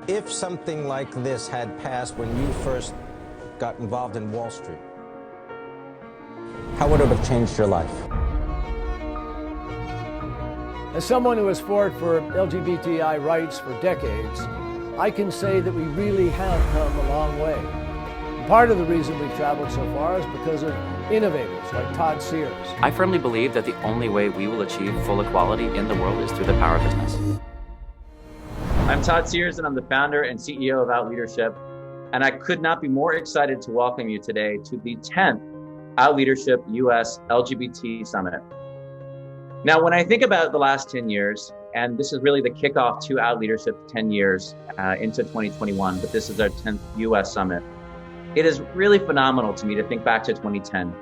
If something like this had passed when you first got involved in Wall Street, how would it have changed your life? As someone who has fought for LGBTI rights for decades, I can say that we really have come a long way. Part of the reason we've traveled so far is because of innovators like Todd Sears. I firmly believe that the only way we will achieve full equality in the world is through the power of business. I'm Todd Sears, and I'm the founder and CEO of Out Leadership. And I could not be more excited to welcome you today to the 10th Out Leadership US LGBT Summit. Now, when I think about the last 10 years, and this is really the kickoff to Out Leadership 10 years into 2021, but this is our 10th US Summit. It is really phenomenal to me to think back to 2010.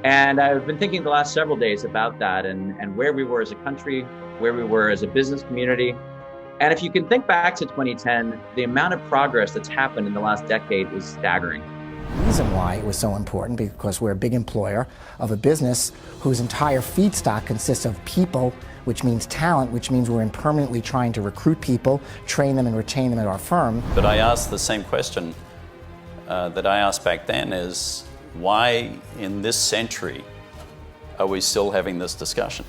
And I've been thinking the last several days about that and where we were as a country, where we were as a business community. And if you can think back to 2010, the amount of progress that's happened in the last decade is staggering. The reason why it was so important because we're a big employer of a business whose entire feedstock consists of people, which means talent, which means we're permanently trying to recruit people, train them and retain them at our firm. But I asked the same question that I asked back then is, why in this century are we still having this discussion?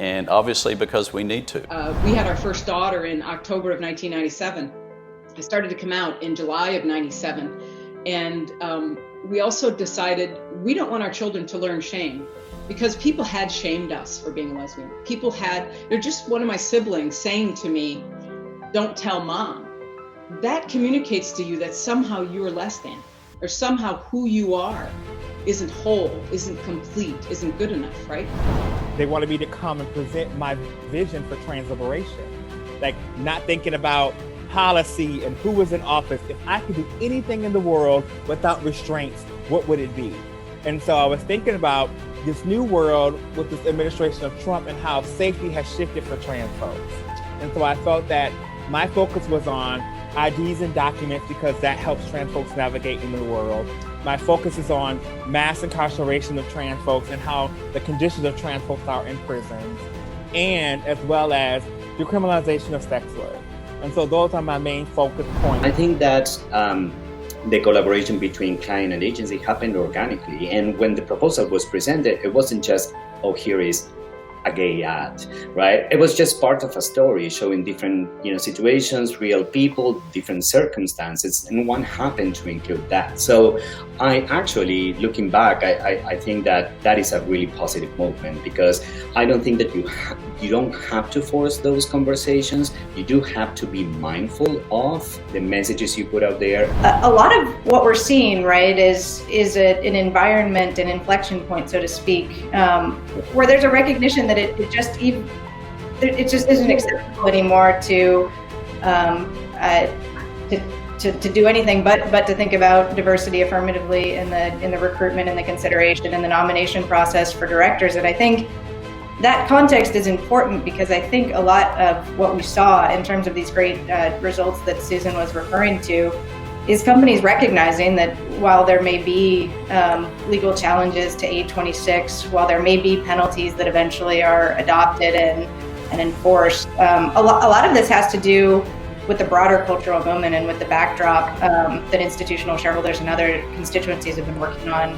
And obviously because we need to. We had our first daughter in October of 1997. I started to come out in July of 97. And we also decided we don't want our children to learn shame, because people had shamed us for being lesbian. Just one of my siblings saying to me, "Don't tell mom." That communicates to you that somehow you're less than, or somehow who you are isn't whole, isn't complete, isn't good enough, right? They wanted me to come and present my vision for trans liberation. Like, not thinking about policy and who was in office. If I could do anything in the world without restraints, what would it be? And so I was thinking about this new world with this administration of Trump and how safety has shifted for trans folks. And so I felt that my focus was on IDs and documents, because that helps trans folks navigate in the world. My focus is on mass incarceration of trans folks and how the conditions of trans folks are in prisons, and as well as decriminalization of sex work. And so those are my main focus points. I think that the collaboration between client and agency happened organically. And when the proposal was presented, it wasn't just, oh, here is a gay ad, right? It was just part of a story showing different, situations, real people, different circumstances, and one happened to include that. So I actually, looking back, I think that is a really positive movement, because I don't think that you don't have to force those conversations. You do have to be mindful of the messages you put out there. A lot of what we're seeing, right, is an environment, an inflection point, so to speak, where there's a recognition that it just isn't acceptable anymore to do anything but to think about diversity affirmatively in the recruitment and the consideration and the nomination process for directors. And I think that context is important, because I think a lot of what we saw in terms of these great results that Susan was referring to is companies recognizing that while there may be legal challenges to age 26, while there may be penalties that eventually are adopted and enforced, a lot of this has to do with the broader cultural movement and with the backdrop that institutional shareholders and other constituencies have been working on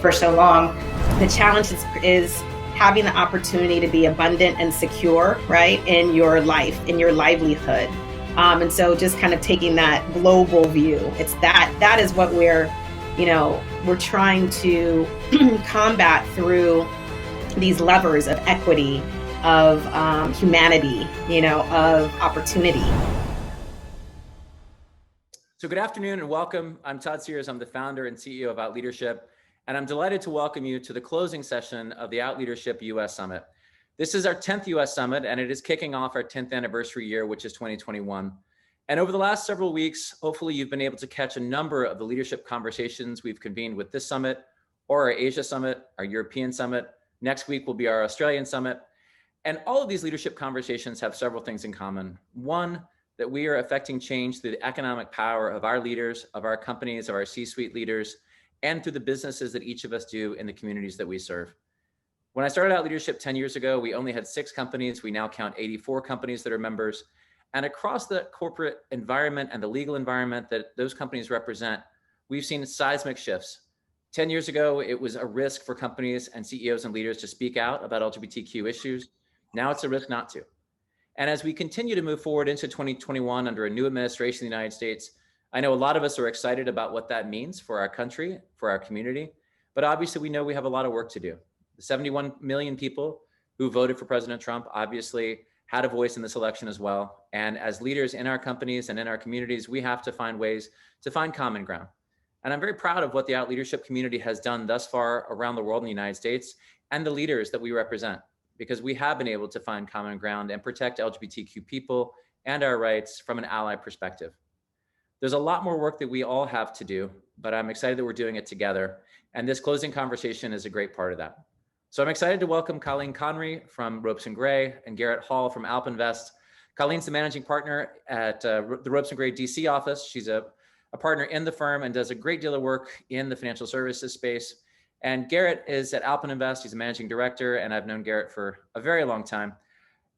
for so long. The challenge is having the opportunity to be abundant and secure, right, in your life, in your livelihood. And so just kind of taking that global view, it's that is what we're trying to combat through these levers of equity, of humanity, of opportunity. So good afternoon and welcome. I'm Todd Sears. I'm the founder and CEO of Out Leadership, and I'm delighted to welcome you to the closing session of the Out Leadership US Summit. This is our 10th US Summit, and it is kicking off our 10th anniversary year, which is 2021. And over the last several weeks, hopefully you've been able to catch a number of the leadership conversations we've convened with this summit, or our Asia Summit, our European Summit. Next week will be our Australian Summit. And all of these leadership conversations have several things in common. One, that we are affecting change through the economic power of our leaders, of our companies, of our C-suite leaders, and through the businesses that each of us do in the communities that we serve. When I started Out Leadership 10 years ago, we only had 6 companies. We now count 84 companies that are members. And across the corporate environment and the legal environment that those companies represent, we've seen seismic shifts. 10 years ago, it was a risk for companies and CEOs and leaders to speak out about LGBTQ issues. Now it's a risk not to. And as we continue to move forward into 2021 under a new administration in the United States, I know a lot of us are excited about what that means for our country, for our community, but obviously we know we have a lot of work to do. The 71 million people who voted for President Trump obviously had a voice in this election as well. And as leaders in our companies and in our communities, we have to find ways to find common ground. And I'm very proud of what the Out Leadership community has done thus far around the world in the United States and the leaders that we represent, because we have been able to find common ground and protect LGBTQ people and our rights from an ally perspective. There's a lot more work that we all have to do, but I'm excited that we're doing it together. And this closing conversation is a great part of that. So I'm excited to welcome Colleen Connery from Ropes & Gray and Garrett Hall from AlpInvest. Colleen's the managing partner at the Ropes & Gray DC office. She's a partner in the firm and does a great deal of work in the financial services space. And Garrett is at AlpInvest. He's a managing director, and I've known Garrett for a very long time.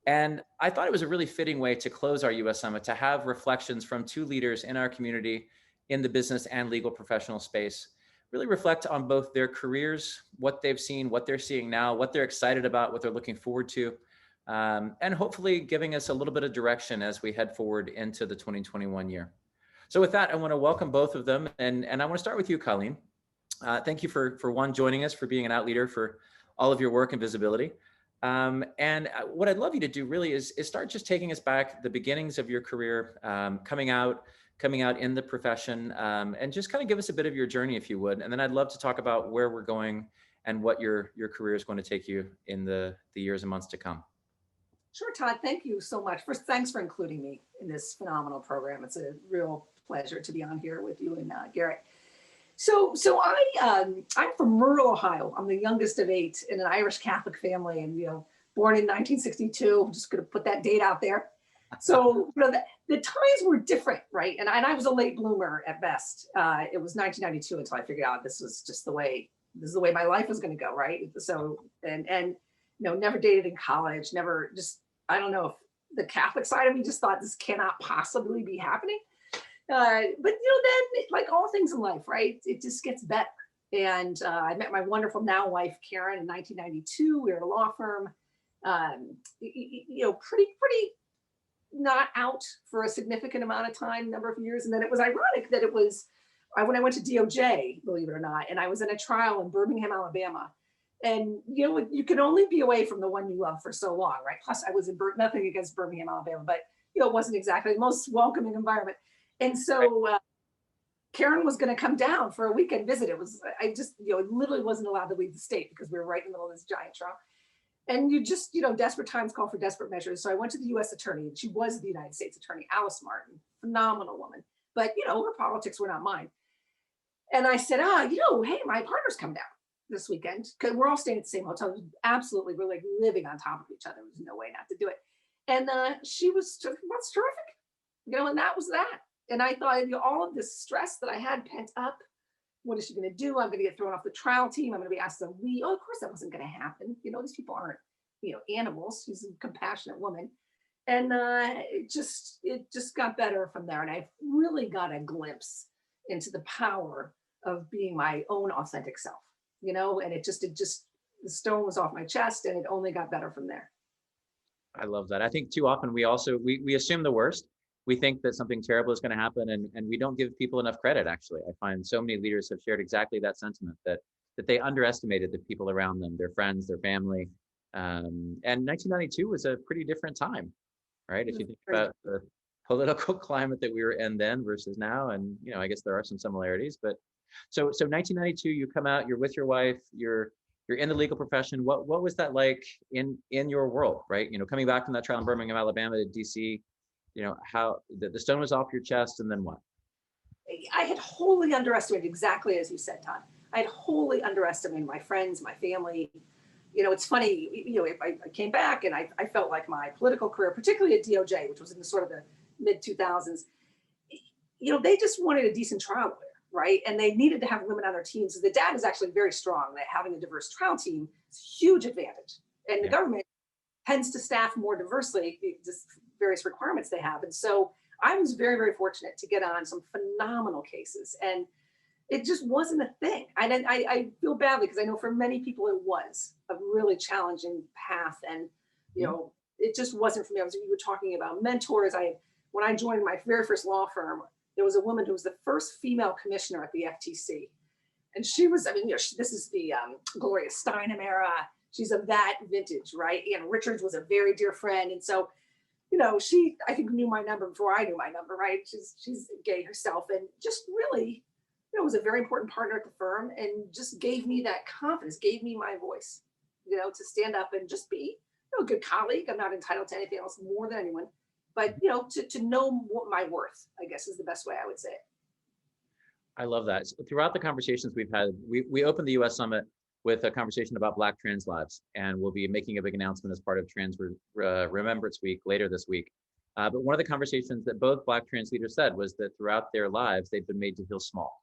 And I thought it was a really fitting way to close our US Summit to have reflections from two leaders in our community in the business and legal professional space, really reflect on both their careers, what they've seen, what they're seeing now, what they're excited about, what they're looking forward to, and hopefully giving us a little bit of direction as we head forward into the 2021 year. So with that, I want to welcome both of them. And I want to start with you, Colleen. Thank you for one, joining us, for being an out leader, for all of your work and visibility. And what I'd love you to do really is start just taking us back the beginnings of your career, coming out in the profession, and just kind of give us a bit of your journey, if you would. And then I'd love to talk about where we're going and what your career is going to take you in the years and months to come. Sure, Todd. Thank you so much. First, thanks for including me in this phenomenal program. It's a real pleasure to be on here with you and Garrett. So I'm from Myrtle, Ohio. I'm the youngest of 8 in an Irish Catholic family, and born in 1962. I'm just going to put that date out there. So the times were different, right? And I was a late bloomer at best. It was 1992 until I figured out this is the way my life was going to go, right? So and never dated in college, never just, I don't know if the Catholic side of me just thought this cannot possibly be happening. But then, like all things in life, right, it just gets better. And I met my wonderful now wife, Karen, in 1992. We were at a law firm, pretty not out for a significant amount of time, number of years. And then it was ironic that it was when I went to DOJ, believe it or not, and I was in a trial in Birmingham, Alabama. And, you can only be away from the one you love for so long, right? Plus, I was in nothing against Birmingham, Alabama, but, it wasn't exactly the most welcoming environment. And so Karen was going to come down for a weekend visit. I just, literally wasn't allowed to leave the state because we were right in the middle of this giant trial. And desperate times call for desperate measures. So I went to the U.S. attorney, and she was the United States attorney, Alice Martin, phenomenal woman. But, her politics were not mine. And I said, hey, my partner's come down this weekend, because we're all staying at the same hotel. Absolutely, we're like living on top of each other. There's no way not to do it. And she was, that's terrific. And that was that. And I thought, all of this stress that I had pent up, what is she going to do? I'm going to get thrown off the trial team. I'm going to be asked to leave. Oh, of course that wasn't going to happen. These people aren't, animals. She's a compassionate woman. And it just got better from there. And I really got a glimpse into the power of being my own authentic self, and it just, the stone was off my chest, and it only got better from there. I love that. I think too often we assume the worst. We think that something terrible is going to happen, and we don't give people enough credit. Actually, I find so many leaders have shared exactly that sentiment, that they underestimated the people around them, their friends, their family. And 1992 was a pretty different time, right? If you think about the political climate that we were in then versus now, and I guess there are some similarities. But so 1992, you come out, you're with your wife, you're in the legal profession. What was that like in your world, right? Coming back from that trial in Birmingham, Alabama to DC. How the stone was off your chest, and then what? I had wholly underestimated, exactly as you said, Todd. I had wholly underestimated my friends, my family. It's funny, I came back and I felt like my political career, particularly at DOJ, which was in the sort of the mid 2000s, they just wanted a decent trial lawyer, right? And they needed to have women on their teams. So the data is actually very strong that having a diverse trial team is a huge advantage. And the government tends to staff more diversely, just various requirements they have. And so I was very, very fortunate to get on some phenomenal cases, and it just wasn't a thing. I feel badly because I know for many people it was a really challenging path, and it just wasn't for me. You were talking about mentors. When I joined my very first law firm, there was a woman who was the first female commissioner at the FTC, and she was, this is the Gloria Steinem era. She's of that vintage, right? Ann Richards was a very dear friend, and so she, I think, knew my number before I knew my number, right? She's gay herself, and just really, was a very important partner at the firm, and just gave me that confidence, gave me my voice, to stand up and just be, a good colleague. I'm not entitled to anything else more than anyone, but to know what my worth, I guess, is the best way I would say it. I love that. So throughout the conversations we've had, we opened the U.S. Summit with a conversation about Black trans lives, and we'll be making a big announcement as part of Trans Remembrance Week later this week. But one of the conversations that both Black trans leaders said was that throughout their lives, they've been made to feel small,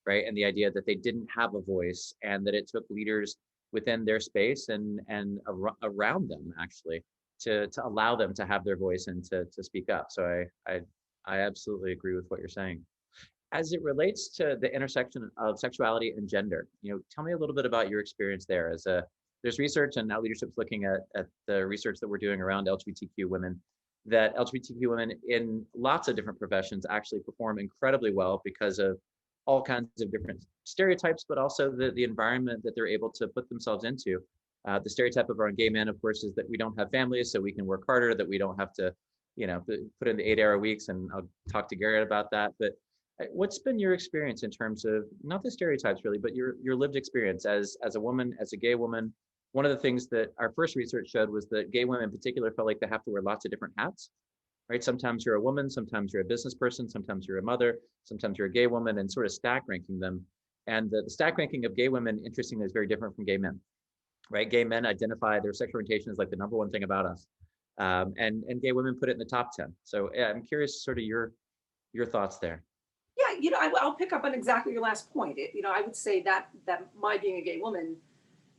right? And the idea that they didn't have a voice, and that it took leaders within their space and around them actually to allow them to have their voice and to speak up. So I absolutely agree with what you're saying. As it relates to the intersection of sexuality and gender, tell me a little bit about your experience there. There's research, and now leadership's looking at the research that we're doing around LGBTQ women, that LGBTQ women in lots of different professions actually perform incredibly well because of all kinds of different stereotypes, but also the environment that they're able to put themselves into. The stereotype of our gay men, of course, is that we don't have families, so we can work harder, that we don't have to, put in the 8-hour weeks, and I'll talk to Garrett about that. But what's been your experience in terms of, not the stereotypes really, but your lived experience as a woman, as a gay woman? One of the things that our first research showed was that gay women in particular felt like they have to wear lots of different hats, right? Sometimes you're a woman, sometimes you're a business person, sometimes you're a mother, sometimes you're a gay woman, and sort of stack ranking them. And the stack ranking of gay women, interestingly, is very different from gay men, right? Gay men identify their sexual orientation as like the number one thing about us. And gay women put it in the top 10. So I'm curious sort of your thoughts there. Yeah, I'll pick up on exactly your last point. I would say that my being a gay woman,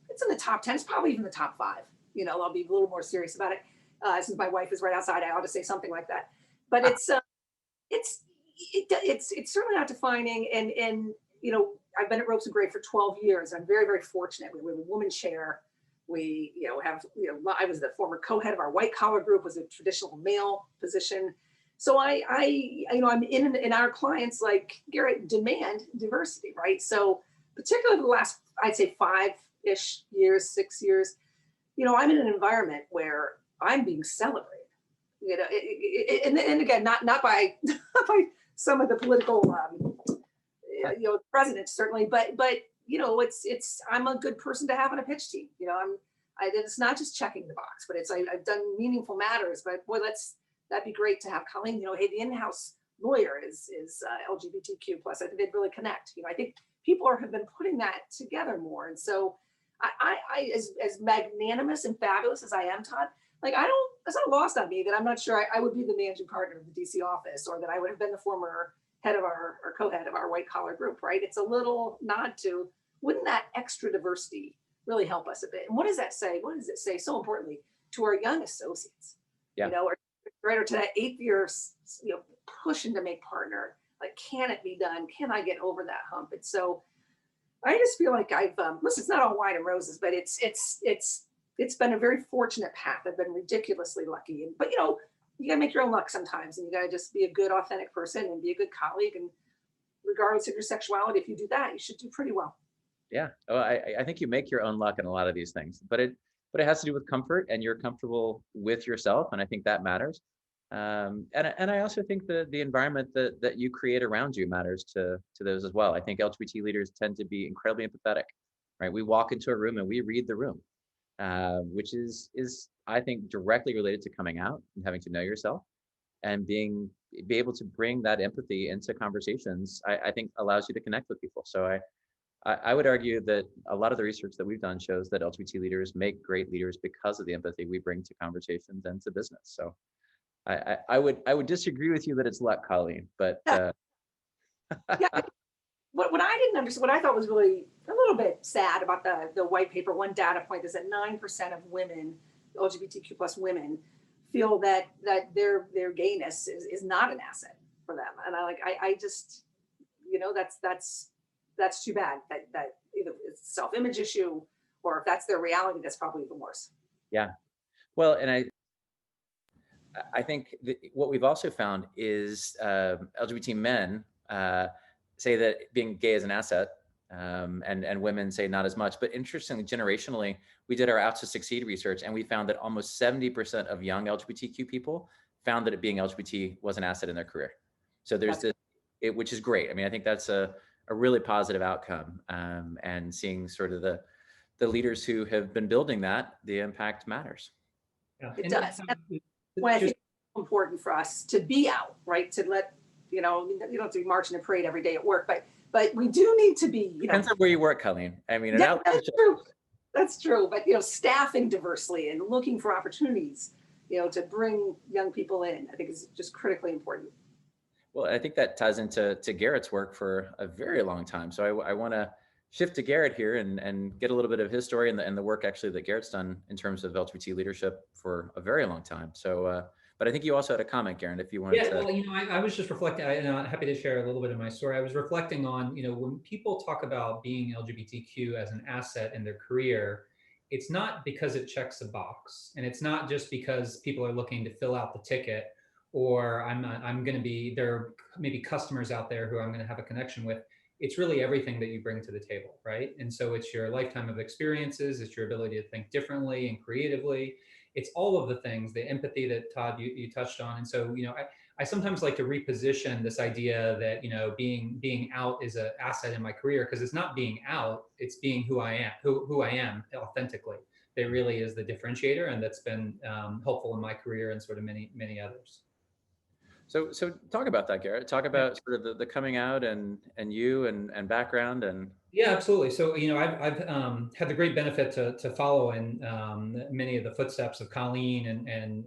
it's in the top 10. It's probably even the top 5. I'll be a little more serious about it. Since my wife is right outside, I ought to say something like that. But it's certainly not defining. And I've been at Ropes and Gray for 12 years. I'm very, very fortunate. We have a woman chair. We I was the former co-head of our white collar group, was a traditional male position. So I'm in our clients, like Garrett, demand diversity, right? So particularly the last, I'd say 5-ish years, 6 years, I'm in an environment where I'm being celebrated, and again, not by some of the political, presidents certainly, but I'm a good person to have on a pitch team. It's not just checking the box, but I've done meaningful matters. But boy, that'd be great to have Colleen. Hey, the in-house lawyer is LGBTQ plus. I think they'd really connect. I think people have been putting that together more, and so I as magnanimous and fabulous as I am, Todd, it's not lost on me that I'm not sure I would be the managing partner of the DC office, or that I would have been the former head of our co-head of our white collar group, right? It's a little nod to, wouldn't that extra diversity really help us a bit? And what does that say? What does it say, so importantly, to our young associates? Yeah. Or to that 8th year, pushing to make partner, can it be done? Can I get over that hump? And so I just feel like I've, listen, it's not all wine and roses, but it's been a very fortunate path. I've been ridiculously lucky. But you gotta make your own luck sometimes, and you gotta just be a good, authentic person and be a good colleague. And regardless of your sexuality, if you do that, you should do pretty well. Yeah, I think you make your own luck in a lot of these things, but it has to do with comfort, and you're comfortable with yourself, and I think that matters. And I also think the environment that you create around you matters to those as well. I think LGBT leaders tend to be incredibly empathetic, right? We walk into a room and we read the room, which is I think directly related to coming out and having to know yourself, and be able to bring that empathy into conversations. I think allows you to connect with people. So I would argue that a lot of the research that we've done shows that LGBT leaders make great leaders because of the empathy we bring to conversations and to business. So I would disagree with you that it's luck, Colleen, but yeah. What I didn't understand, what I thought was really a little bit sad about the white paper, one data point is that 9% of women, LGBTQ plus women, feel that their gayness is not an asset for them. And I just, that's too bad that either it's a self-image issue, or if that's their reality, that's probably even worse. Yeah. Well, and I think what we've also found is LGBT men say that being gay is an asset, and women say not as much. But interestingly, generationally, we did our Out to Succeed research, and we found that almost 70% of young LGBTQ people found that being LGBT was an asset in their career. So there's this, which is great. I mean, I think that's a really positive outcome, and seeing sort of the leaders who have been building that, the impact matters. Yeah. It does. Well, I think it's important for us to be out, right? To let, you don't have to be marching and parade every day at work, but we do need to be, Depends on where you work, Colleen. I mean, that's true. That's true. But, staffing diversely and looking for opportunities, to bring young people in, I think is just critically important. Well, I think that ties into Garrett's work for a very long time. So I want to shift to Garrett here and get a little bit of his story and the work actually that Garrett's done in terms of LGBT leadership for a very long time. So, but I think you also had a comment, Garrett, if you wanted to. Well, I was just reflecting, I'm happy to share a little bit of my story. I was reflecting on, when people talk about being LGBTQ as an asset in their career, it's not because it checks a box, and it's not just because people are looking to fill out the ticket, or there are maybe customers out there who I'm going to have a connection with. It's really everything that you bring to the table, right? And so it's your lifetime of experiences, it's your ability to think differently and creatively. It's all of the things, the empathy that Todd, you touched on. And so, I sometimes like to reposition this idea that, being out is an asset in my career, because it's not being out, it's being who I am, who I am authentically. That really is the differentiator, and that's been helpful in my career and sort of many, many others. So talk about that, Garrett. Talk about sort of the coming out and you and background and. Yeah, absolutely. So, I've had the great benefit to follow in many of the footsteps of Colleen and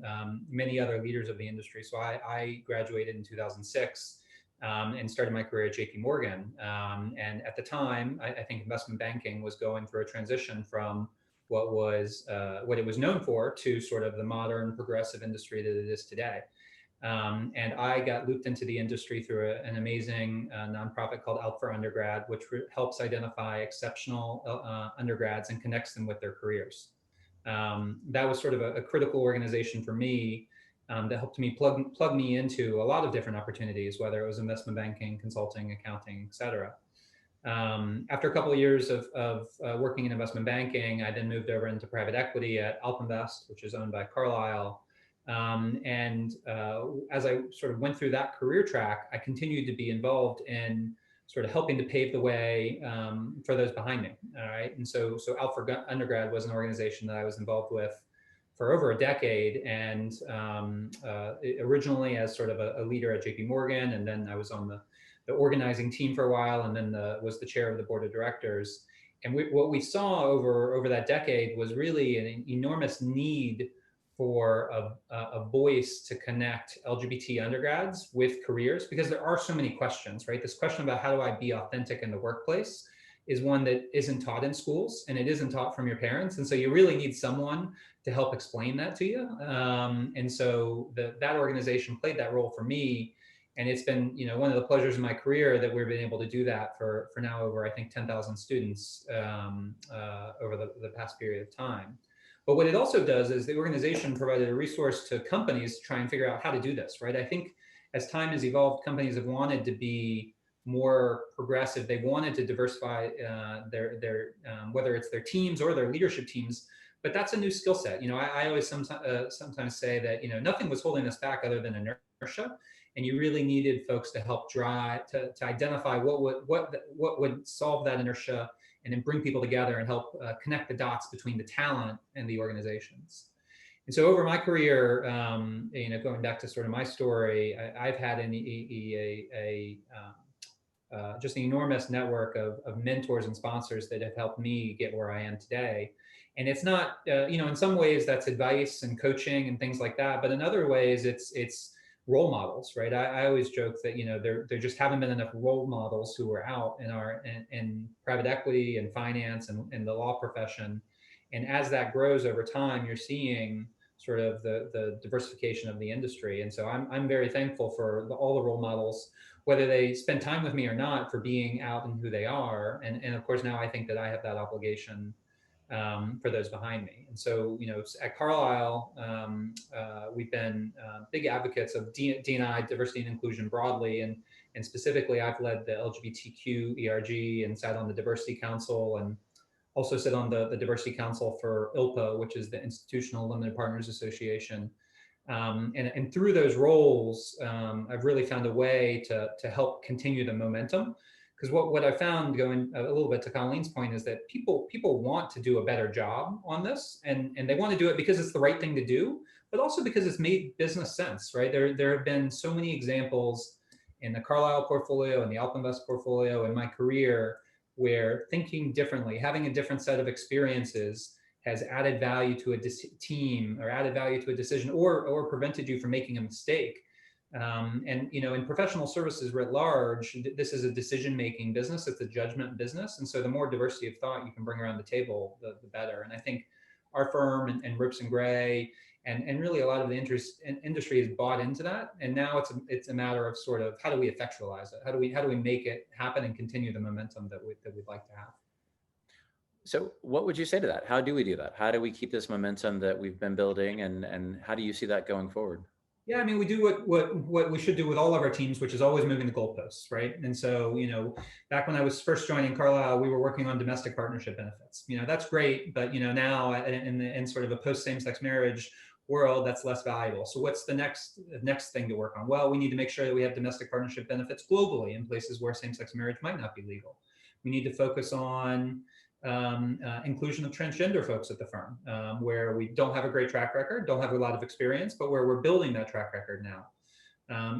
many other leaders of the industry. So I graduated in 2006 and started my career at JP Morgan. And at the time, I think investment banking was going through a transition from what it was known for to sort of the modern progressive industry that it is today. And I got looped into the industry through an amazing nonprofit called Out for Undergrad, which helps identify exceptional undergrads and connects them with their careers. That was sort of a critical organization for me that helped me plug me into a lot of different opportunities, whether it was investment banking, consulting, accounting, et cetera. After a couple of years of working in investment banking, I then moved over into private equity at Alpinvest, which is owned by Carlyle. As I sort of went through that career track, I continued to be involved in sort of helping to pave the way for those behind me. All right. And so Out for Undergrad was an organization that I was involved with for over a decade. And originally as sort of a leader at JP Morgan, and then I was on the organizing team for a while, and then was the chair of the board of directors. And what we saw over that decade was really an enormous need for a voice to connect LGBT undergrads with careers, because there are so many questions, right? This question about how do I be authentic in the workplace is one that isn't taught in schools, and it isn't taught from your parents. And so you really need someone to help explain that to you. And so that organization played that role for me. And it's been, one of the pleasures in my career that we've been able to do that for now over, I think, 10,000 students over the past period of time. But what it also does is the organization provided a resource to companies to try and figure out how to do this, right? I think as time has evolved, companies have wanted to be more progressive. They wanted to diversify their whether it's their teams or their leadership teams, but that's a new skill set. I always sometimes say that, nothing was holding us back other than inertia. And you really needed folks to help drive, to identify what would solve that inertia, and then bring people together and help connect the dots between the talent and the organizations. And so over my career, going back to sort of my story, I've had just an enormous network of mentors and sponsors that have helped me get where I am today. And it's not, in some ways that's advice and coaching and things like that, but in other ways it's role models, right? I always joke that, there just haven't been enough role models who are out in private equity and finance and the law profession. And as that grows over time, you're seeing sort of the diversification of the industry. And so I'm very thankful for all the role models, whether they spend time with me or not, for being out and who they are. And of course, now I think that I have that obligation for those behind me. And so, at Carlisle, we've been big advocates of D&I, diversity and inclusion broadly, and specifically, I've led the LGBTQ ERG and sat on the Diversity Council, and also sit on the Diversity Council for ILPA, which is the Institutional Limited Partners Association. And through those roles, I've really found a way to help continue the momentum. Because what I found, going a little bit to Colleen's point, is that people want to do a better job on this, and they want to do it because it's the right thing to do, but also because it's made business sense, right? There have been so many examples in the Carlisle portfolio and the AlpInvest portfolio in my career where thinking differently, having a different set of experiences, has added value to a team, or added value to a decision, or prevented you from making a mistake. And in professional services writ large, this is a decision-making business. It's a judgment business, and so the more diversity of thought you can bring around the table, the better. And I think our firm and Ropes and Gray and really a lot of the industry has bought into that. And now it's a matter of sort of, how do we effectualize it? How do we make it happen and continue the momentum that we'd like to have? So what would you say to that? How do we do that? How do we keep this momentum that we've been building, and how do you see that going forward? Yeah, I mean, we do what we should do with all of our teams, which is always moving the goalposts, right? And so, back when I was first joining Carlisle, we were working on domestic partnership benefits. That's great, but now in sort of a post same-sex marriage world, that's less valuable. So what's the next thing to work on? Well, we need to make sure that we have domestic partnership benefits globally in places where same-sex marriage might not be legal. We need to focus on inclusion of transgender folks at the firm, where we don't have a great track record, don't have a lot of experience, but where we're building that track record now.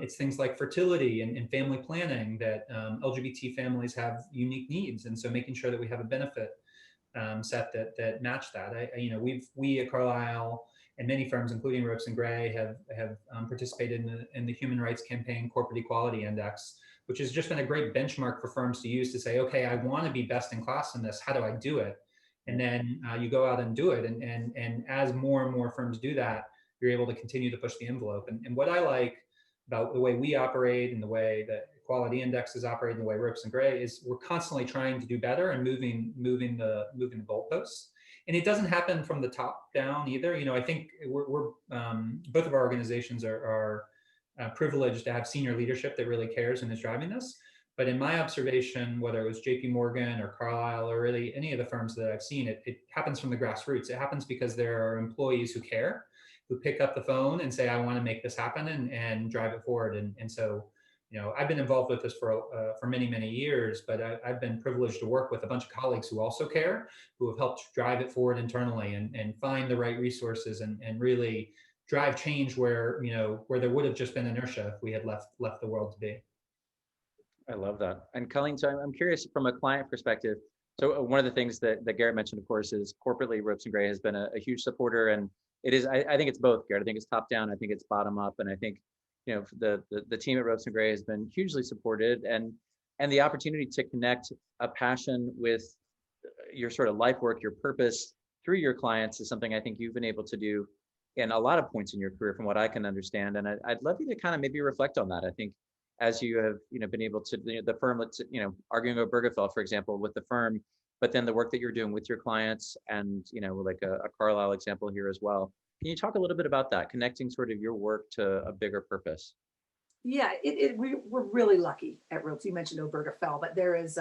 It's things like fertility and family planning, that LGBT families have unique needs, and so making sure that we have a benefit set that match that. We at Carlisle and many firms, including Ropes and Gray, have participated in the Human Rights Campaign Corporate Equality Index, which has just been a great benchmark for firms to use to say, okay, I want to be best in class in this. How do I do it? And then you go out and do it. And as more and more firms do that, you're able to continue to push the envelope. And what I like about the way we operate and the way that Equality Indexes operate and the way Ropes and Gray is, we're constantly trying to do better and moving the goalposts. And it doesn't happen from the top down either. I think we're both of our organizations are privileged to have senior leadership that really cares and is driving this. But in my observation, whether it was JP Morgan or Carlisle or really any of the firms that I've seen, it happens from the grassroots. It happens because there are employees who care, who pick up the phone and say, I want to make this happen, and drive it forward. And so, I've been involved with this for many, many years, but I've been privileged to work with a bunch of colleagues who also care, who have helped drive it forward internally and find the right resources and really drive change where there would have just been inertia if we had left the world to be. I love that. And Colleen, so I'm curious from a client perspective. So one of the things that Garrett mentioned, of course, is corporately Ropes and Gray has been a huge supporter, and it is. I think it's both, Garrett. I think it's top down. I think it's bottom up, and I think the team at Ropes and Gray has been hugely supported, and the opportunity to connect a passion with your sort of life work, your purpose through your clients is something I think you've been able to do in a lot of points in your career, from what I can understand. And I'd love you to kind of maybe reflect on that. I think as you have been able to, the firm, arguing Obergefell, for example, with the firm, but then the work that you're doing with your clients, and like a Carlisle example here as well. Can you talk a little bit about that, connecting sort of your work to a bigger purpose? Yeah, we're really lucky at Ropes. You mentioned Obergefell, but there is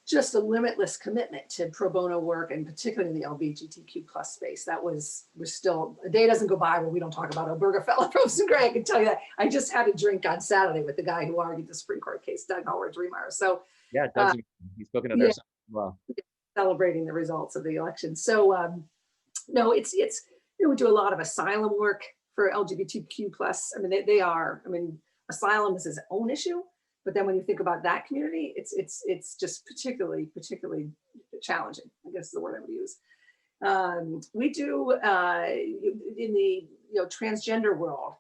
just a limitless commitment to pro bono work, and particularly in the LGBTQ plus space. We're still, a day doesn't go by where we don't talk about Obergefell and Ropes and Gray. I can tell you that. I just had a drink on Saturday with the guy who argued the Supreme Court case, Doug Howard-Driemeier. So yeah, Doug's he's spoken at their as well, celebrating the results of the election. So no, it's we do a lot of asylum work for LGBTQ plus. I mean, they are. I mean, asylum is its own issue. But then when you think about that community, it's just particularly challenging, I guess is the word I would use. We do in the transgender world,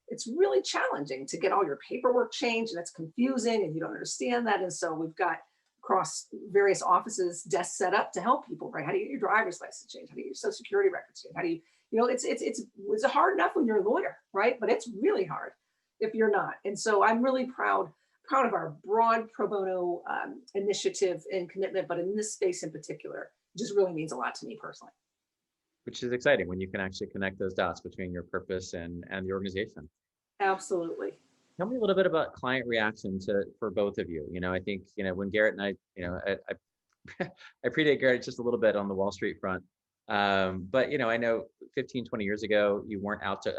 it's really challenging to get all your paperwork changed, and it's confusing and you don't understand that. And so we've got across various offices desks set up to help people, right? How do you get your driver's license changed? How do you get your social security records changed? How do you it's hard enough when you're a lawyer, right? But it's really hard if you're not. And so I'm really proud of our broad pro bono initiative and commitment, but in this space in particular, it just really means a lot to me personally. Which is exciting when you can actually connect those dots between your purpose and the organization. Absolutely. Tell me a little bit about client reaction for both of you. I think, when Garrett and I predate Garrett just a little bit on the Wall Street front. But, I know 15, 20 years ago, you weren't out to,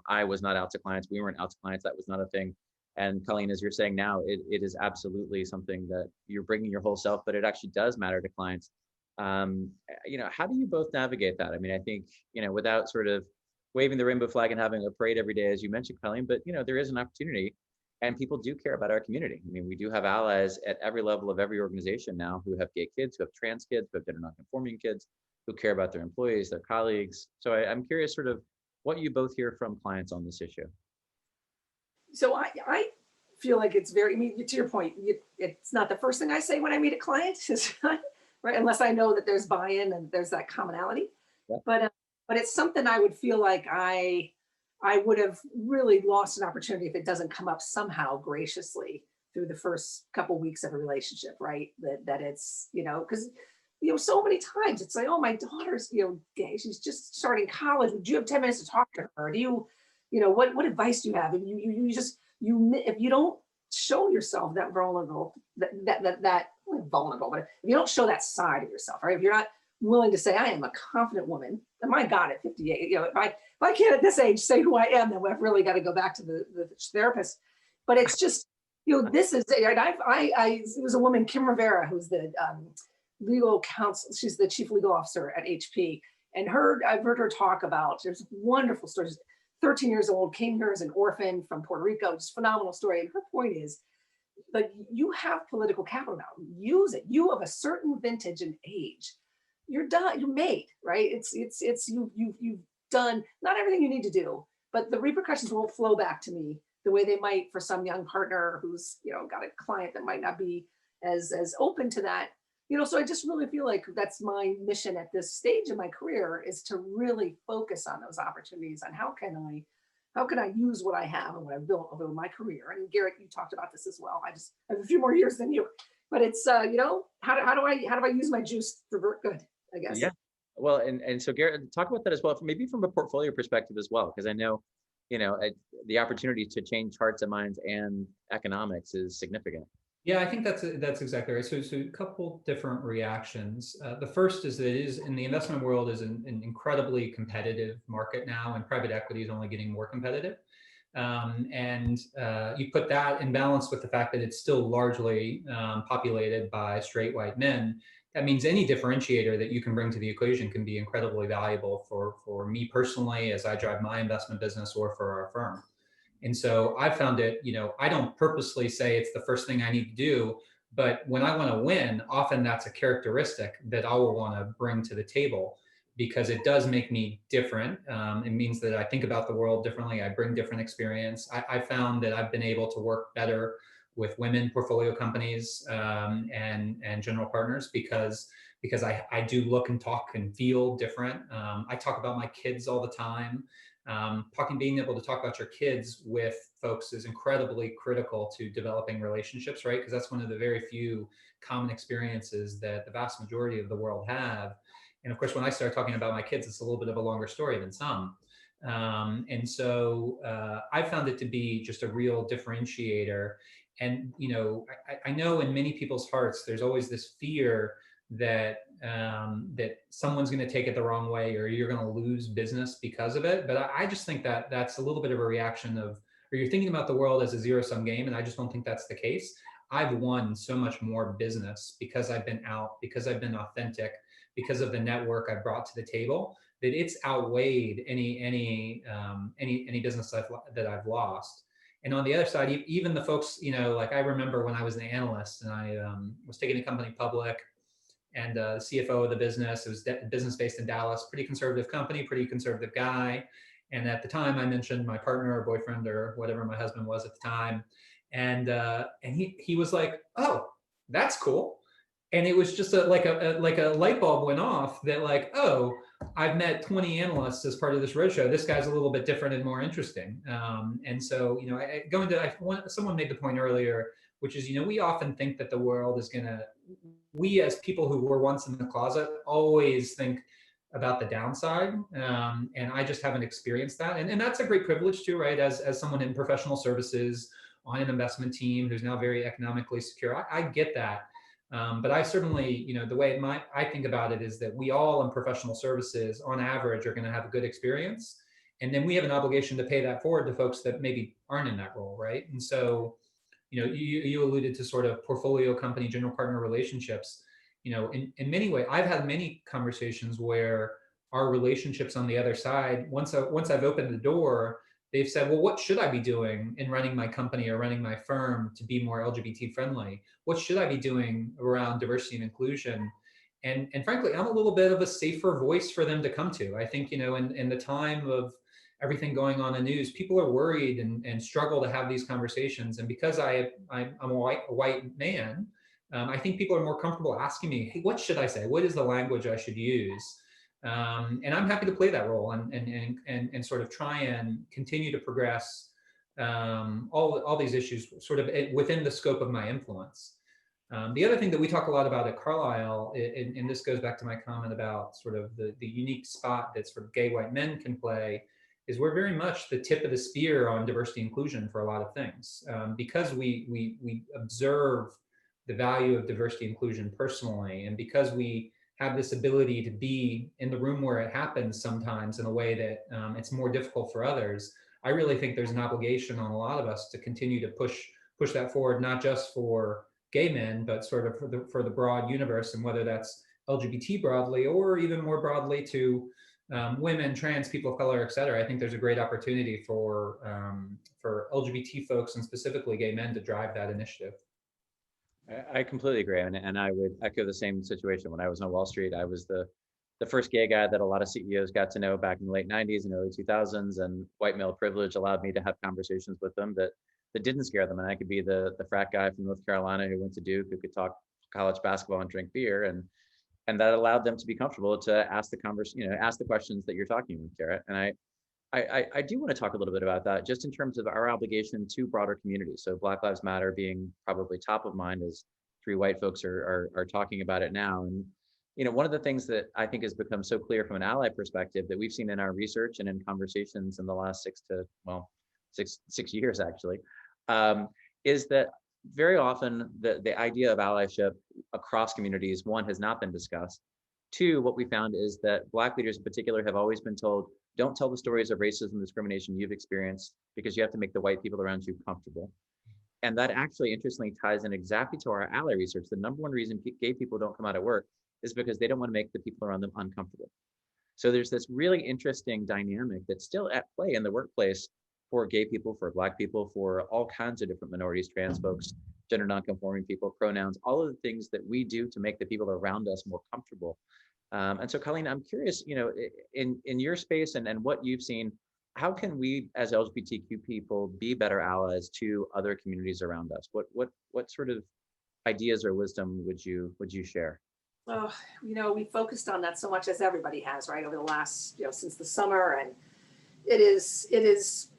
I was not out to clients. We weren't out to clients. That was not a thing. And Colleen, as you're saying now, it is absolutely something that you're bringing your whole self, but it actually does matter to clients. How do you both navigate that? I think, without sort of waving the rainbow flag and having a parade every day, as you mentioned, Colleen, but, there is an opportunity and people do care about our community. We do have allies at every level of every organization now who have gay kids, who have trans kids, who have gender nonconforming kids, who care about their employees, their colleagues. So I'm curious sort of what you both hear from clients on this issue. So I feel like it's very, to your point, it's not the first thing I say when I meet a client, right? Unless I know that there's buy-in and there's that commonality. Yeah. But it's something I would feel like I would have really lost an opportunity if it doesn't come up somehow graciously through the first couple weeks of a relationship, right? That it's, because, so many times it's like, oh, my daughter's, gay. She's just starting college. Would you have 10 minutes to talk to her? Do you, what advice do you have? And if you don't show yourself that vulnerable, that vulnerable, but if you don't show that side of yourself, right? If you're not willing to say, I am a confident woman, and my God, at 58, if I can't at this age say who I am, then I've really got to go back to the therapist. But it's just, this is, it was a woman, Kim Rivera, who's the legal counsel. She's the chief legal officer at HP. And I've heard her talk about, there's wonderful stories. 13 years old, came here as an orphan from Puerto Rico, just phenomenal story. And her point is, like, you have political capital now, use it. You of a certain vintage and age, you're done, you're made, right? You've done not everything you need to do, but the repercussions won't flow back to me the way they might for some young partner who's, got a client that might not be as open to that. So I just really feel like that's my mission at this stage in my career, is to really focus on those opportunities and how can I use what I have and what I've built over my career. And Garrett, you talked about this as well. I just have a few more years than you, but it's how do I use my juice for good, I guess. Yeah. Well, and so Garrett, talk about that as well, maybe from a portfolio perspective as well, because I know, the opportunity to change hearts and minds and economics is significant. Yeah, I think that's exactly right. So a couple different reactions. The first is that it is, in the investment world, is an incredibly competitive market now, and private equity is only getting more competitive. And you put that in balance with the fact that it's still largely populated by straight white men. That means any differentiator that you can bring to the equation can be incredibly valuable for me personally as I drive my investment business, or for our firm. And so I found it, I don't purposely say it's the first thing I need to do, but when I want to win, often that's a characteristic that I will want to bring to the table, because it does make me different. It means that I think about the world differently. I bring different experience. I found that I've been able to work better with women portfolio companies and general partners because I do look and talk and feel different. I talk about my kids all the time. Being able to talk about your kids with folks is incredibly critical to developing relationships, right? Because that's one of the very few common experiences that the vast majority of the world have. And of course, when I start talking about my kids, it's a little bit of a longer story than some. And so I found it to be just a real differentiator. And, I know in many people's hearts, there's always this fear that someone's going to take it the wrong way, or you're going to lose business because of it. But I just think that that's a little bit of a reaction of, or you're thinking about the world as a zero-sum game, and I just don't think that's the case. I've won so much more business because I've been out, because I've been authentic, because of the network I've brought to the table, that it's outweighed any business that I've lost. And on the other side, even the folks, like I remember when I was an analyst and I was taking a company public, and the CFO of the business, it was business based in Dallas, pretty conservative company, pretty conservative guy. And at the time I mentioned my partner or boyfriend or whatever my husband was at the time. And he was like, oh, that's cool. And it was just like a light bulb went off that like, oh, I've met 20 analysts as part of this roadshow. This guy's a little bit different and more interesting. And so, you know, someone made the point earlier, which is, you know, we often think that the world is we as people who were once in the closet always think about the downside. And I just haven't experienced that. And that's a great privilege too, right? As someone in professional services on an investment team who's now very economically secure, I get that. But I certainly, you know, the way I think about it is that we all in professional services on average are going to have a good experience. And then we have an obligation to pay that forward to folks that maybe aren't in that role, right? And so, you know, you alluded to sort of portfolio company, general partner relationships. You know, in many ways, I've had many conversations where our relationships on the other side, once I've opened the door, they've said, well, what should I be doing in running my company or running my firm to be more LGBT friendly? What should I be doing around diversity and inclusion? And frankly, I'm a little bit of a safer voice for them to come to. I think, you know, in the time of everything going on in the news, people are worried and struggle to have these conversations. And because I'm a white man, I think people are more comfortable asking me, hey, what should I say? What is the language I should use? And I'm happy to play that role and sort of try and continue to progress all these issues sort of within the scope of my influence. The other thing that we talk a lot about at Carlisle, and this goes back to my comment about sort of the unique spot that sort of gay white men can play, is we're very much the tip of the spear on diversity inclusion for a lot of things. Because we observe the value of diversity inclusion personally, and because we have this ability to be in the room where it happens sometimes in a way that it's more difficult for others, I really think there's an obligation on a lot of us to continue to push that forward, not just for gay men, but sort of for the broad universe, and whether that's LGBT broadly or even more broadly to women, trans, people of color, et cetera. I think there's a great opportunity for LGBT folks and specifically gay men to drive that initiative. I completely agree, and I would echo the same situation. When I was on Wall Street, I was the first gay guy that a lot of CEOs got to know back in the late 90s and early 2000s, and white male privilege allowed me to have conversations with them that didn't scare them. And I could be the frat guy from North Carolina who went to Duke, who could talk college basketball and drink beer, and that allowed them to be comfortable to ask the questions that you're talking about, Garrett. And I do want to talk a little bit about that, just in terms of our obligation to broader communities. So Black Lives Matter being probably top of mind as three white folks are talking about it now. And, you know, one of the things that I think has become so clear from an ally perspective that we've seen in our research and in conversations in the last 6 years actually, is that very often the idea of allyship across communities, one, has not been discussed. Two, what we found is that Black leaders in particular have always been told, don't tell the stories of racism and discrimination you've experienced because you have to make the white people around you comfortable. And that actually interestingly ties in exactly to our ally research. The number one reason gay people don't come out at work is because they don't want to make the people around them uncomfortable. So there's this really interesting dynamic that's still at play in the workplace for gay people, for Black people, for all kinds of different minorities, trans folks, gender nonconforming people, pronouns, all of the things that we do to make the people around us more comfortable. And so, Colleen, I'm curious, you know, in your space and what you've seen, how can we as LGBTQ people be better allies to other communities around us? What sort of ideas or wisdom would you share? Oh, you know, we focused on that so much, as everybody has, right, over the last, you know, since the summer, and it is.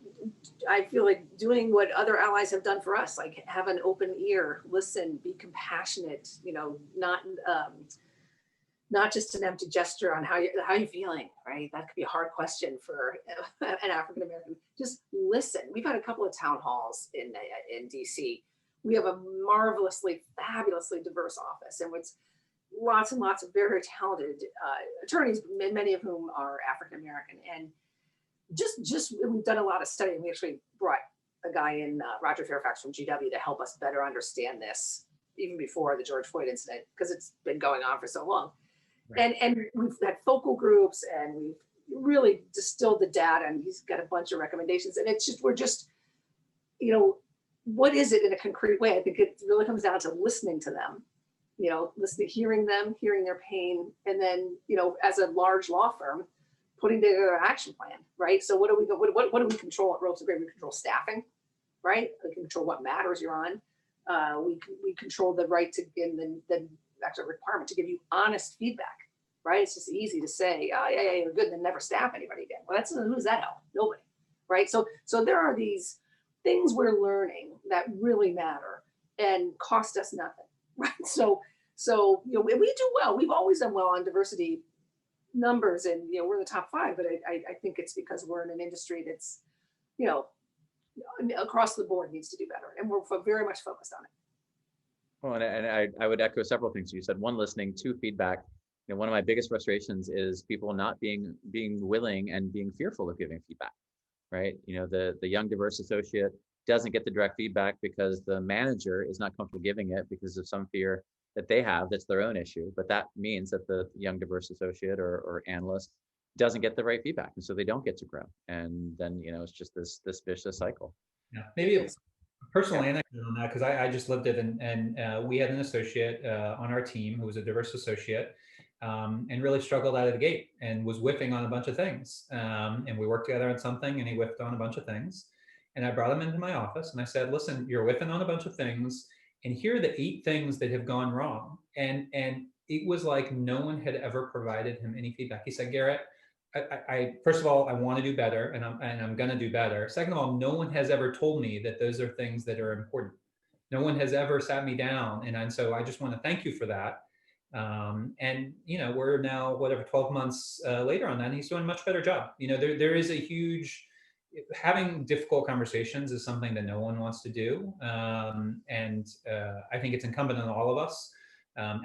I feel like doing what other allies have done for us, like have an open ear, listen, be compassionate, you know, not just an empty gesture on how you feeling, right? That could be a hard question for an African American. Just listen. We've had a couple of town halls in DC. We have a marvelously, fabulously diverse office, and with lots and lots of very talented attorneys, many of whom are African American. And just we've done a lot of studying. We actually brought a guy in, Roger Fairfax from GW, to help us better understand this even before the George Floyd incident, because it's been going on for so long. Right. And we've had focal groups, and we've really distilled the data, and he's got a bunch of recommendations. And it's just, we're just, you know, what is it in a concrete way? I think it really comes down to listening to them, you know, hearing them, hearing their pain, and then, you know, as a large law firm, putting together an action plan, right? So what do we control at Ropes and Gray? We control staffing, right? We control what matters you're on. We control the right to, in the actually a requirement to give you honest feedback, right? It's just easy to say, oh yeah, you're good, and then never staff anybody again. Well, who's that help? Nobody, right? So there are these things we're learning that really matter and cost us nothing, right? So we do well. We've always done well on diversity numbers, and we're in the top 5. But I think it's because we're in an industry that's across the board needs to do better, and we're very much focused on it. Well, and I would echo several things you said. One, listening. 2, feedback. One of my biggest frustrations is people not being willing and being fearful of giving feedback, right? The young diverse associate doesn't get the direct feedback because the manager is not comfortable giving it because of some fear that they have. That's their own issue. But that means that the young diverse associate or analyst doesn't get the right feedback, and so they don't get to grow. And then it's just this vicious cycle. Yeah, maybe a personal anecdote on that, because I just lived it, and we had an associate on our team who was a diverse associate, and really struggled out of the gate and was whiffing on a bunch of things. And we worked together on something, and he whiffed on a bunch of things. And I brought him into my office and I said, listen, you're whiffing on a bunch of things, and here are the 8 things that have gone wrong. And it was like no one had ever provided him any feedback. He said, Garrett, I first of all, I want to do better, and I'm going to do better. Second of all, no one has ever told me that those are things that are important. No one has ever sat me down, and so I just want to thank you for that. And we're now 12 months later on that, and he's doing a much better job. There is a huge, having difficult conversations is something that no one wants to do, and I think it's incumbent on all of us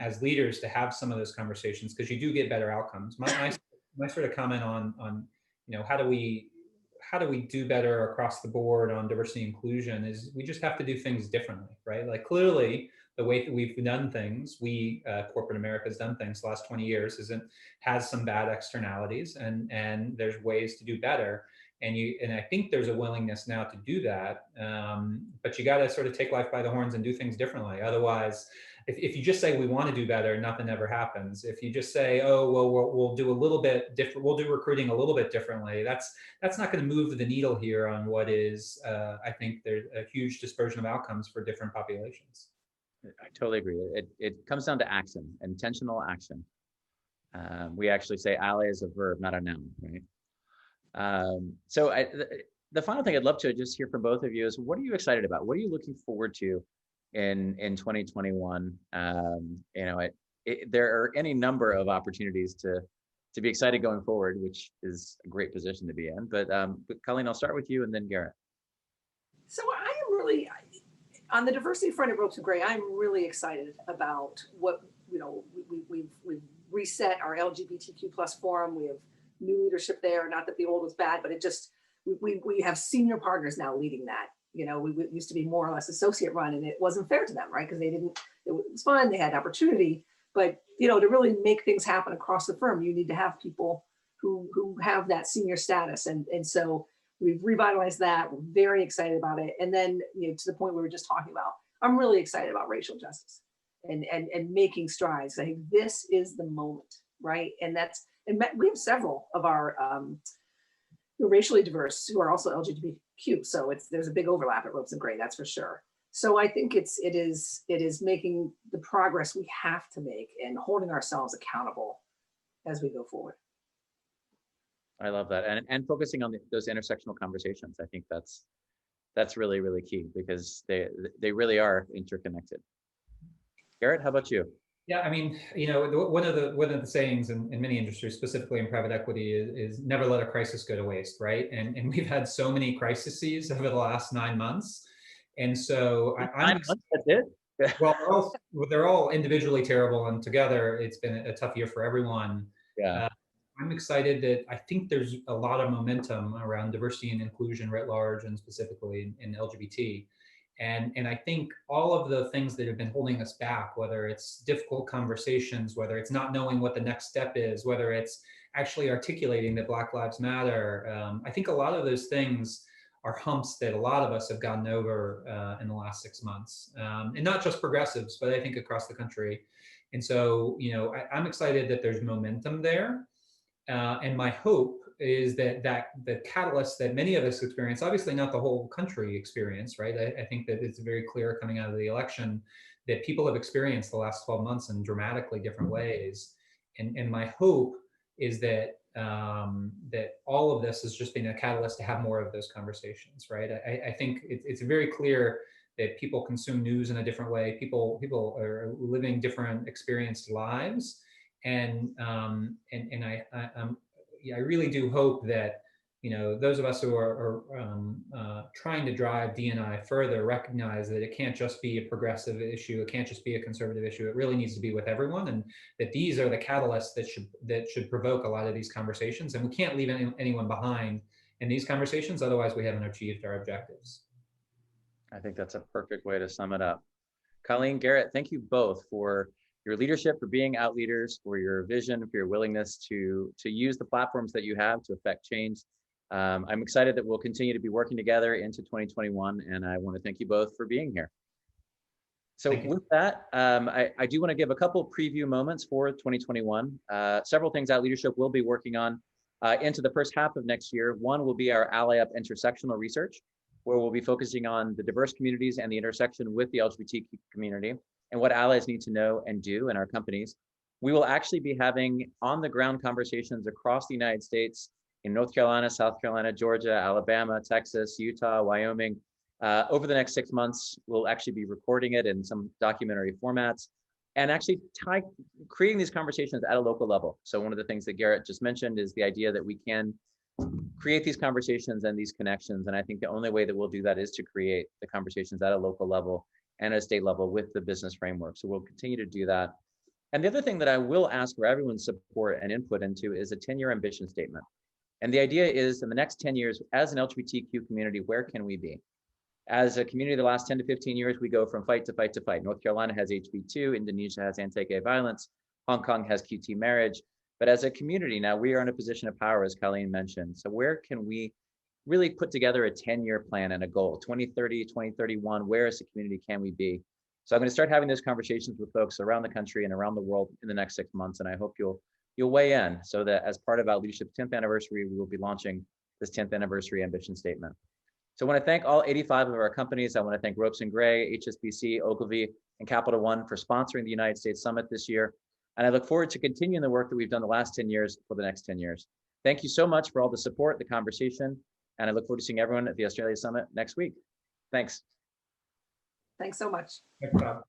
as leaders to have some of those conversations, because you do get better outcomes. My sort of comment on how do we do better across the board on diversity and inclusion is we just have to do things differently, right? Like, clearly the way that we've done things, corporate America has done things the last 20 years has some bad externalities, and there's ways to do better. And I think there's a willingness now to do that, but you got to sort of take life by the horns and do things differently. Otherwise, if you just say we want to do better, nothing ever happens. If you just say, oh well, we'll do a little bit different, we'll do recruiting a little bit differently, that's not going to move the needle here on what is, I think there's a huge dispersion of outcomes for different populations. I totally agree. It comes down to action, intentional action. We actually say ally is a verb, not a noun, right? So the final thing I'd love to just hear from both of you is, what are you excited about? What are you looking forward to in 2021? There are any number of opportunities to be excited going forward, which is a great position to be in. But Colleen, I'll start with you, and then Garrett. So I am really, on the diversity front at Ropes and Gray, I'm really excited about what, we've reset our LGBTQ plus forum. We have new leadership there. Not that the old was bad, but it just, we have senior partners now leading that. We used to be more or less associate run, and it wasn't fair to them, right? Because it was fun, they had opportunity, but to really make things happen across the firm, you need to have people who have that senior status. And so we've revitalized that. We're very excited about it. And then, to the point we were just talking about, I'm really excited about racial justice and making strides. I think this is the moment, right? And we have several of our racially diverse who are also LGBTQ. So there's a big overlap at Ropes and Gray, that's for sure. So I think it is making the progress we have to make and holding ourselves accountable as we go forward. I love that, and focusing on those intersectional conversations. I think that's really, really key, because they really are interconnected. Garrett, how about you? Yeah, I mean, one of the sayings in many industries, specifically in private equity, is never let a crisis go to waste, right? And we've had so many crises over the last 9 months, and so 9 months, that's it. Well, they're all individually terrible, and together it's been a tough year for everyone. Yeah. I'm excited that I think there's a lot of momentum around diversity and inclusion writ large, and specifically in LGBT. And I think all of the things that have been holding us back, whether it's difficult conversations, whether it's not knowing what the next step is, whether it's actually articulating that Black Lives Matter, I think a lot of those things are humps that a lot of us have gotten over in the last 6 months. And not just progressives, but I think across the country. And so, I'm excited that there's momentum there. And my hope is that the catalyst that many of us experience, obviously not the whole country experience, right? I think that it's very clear coming out of the election that people have experienced the last 12 months in dramatically different ways. And my hope is that that all of this has just been a catalyst to have more of those conversations, right? I think it's very clear that people consume news in a different way. People are living different experienced lives, and I really do hope that, you know, those of us who are trying to drive D&I further recognize that it can't just be a progressive issue, it can't just be a conservative issue. It really needs to be with everyone, and that these are the catalysts that should provoke a lot of these conversations. And we can't leave anyone behind in these conversations, otherwise we haven't achieved our objectives. I think that's a perfect way to sum it up. Colleen, Garrett, thank you both for your leadership, for being out leaders, for your vision, for your willingness to use the platforms that you have to affect change. I'm excited that we'll continue to be working together into 2021, and I want to thank you both for being here. So with that, I do want to give a couple preview moments for 2021. Several things Out Leadership will be working on into the first half of next year. One will be our Ally Up intersectional research, where we'll be focusing on the diverse communities and the intersection with the LGBTQ community and what allies need to know and do in our companies. We will actually be having on-the-ground conversations across the United States in North Carolina, South Carolina, Georgia, Alabama, Texas, Utah, Wyoming. Over the next 6 months, we'll actually be recording it in some documentary formats and actually creating these conversations at a local level. So one of the things that Garrett just mentioned is the idea that we can create these conversations and these connections. And I think the only way that we'll do that is to create the conversations at a local level and at a state level with the business framework. So we'll continue to do that. And the other thing that I will ask for everyone's support and input into is a 10-year ambition statement. And the idea is, in the next 10 years, as an LGBTQ community, where can we be? As a community, the last 10 to 15 years, we go from fight to fight to fight. North Carolina has HB2, Indonesia has anti-gay violence, Hong Kong has QT marriage. But as a community now, we are in a position of power, as Colleen mentioned. So where can we really put together a 10-year plan and a goal? 2030, 2031, where as a community can we be? So I'm going to start having those conversations with folks around the country and around the world in the next 6 months. And I hope you'll weigh in, so that as part of our leadership's 10th anniversary, we will be launching this 10th anniversary ambition statement. So I want to thank all 85 of our companies. I want to thank Ropes & Gray, HSBC, Ogilvy, and Capital One for sponsoring the United States Summit this year. And I look forward to continuing the work that we've done the last 10 years for the next 10 years. Thank you so much for all the support, the conversation, and I look forward to seeing everyone at the Australia Summit next week. Thanks. Thanks so much. Thanks, Bob.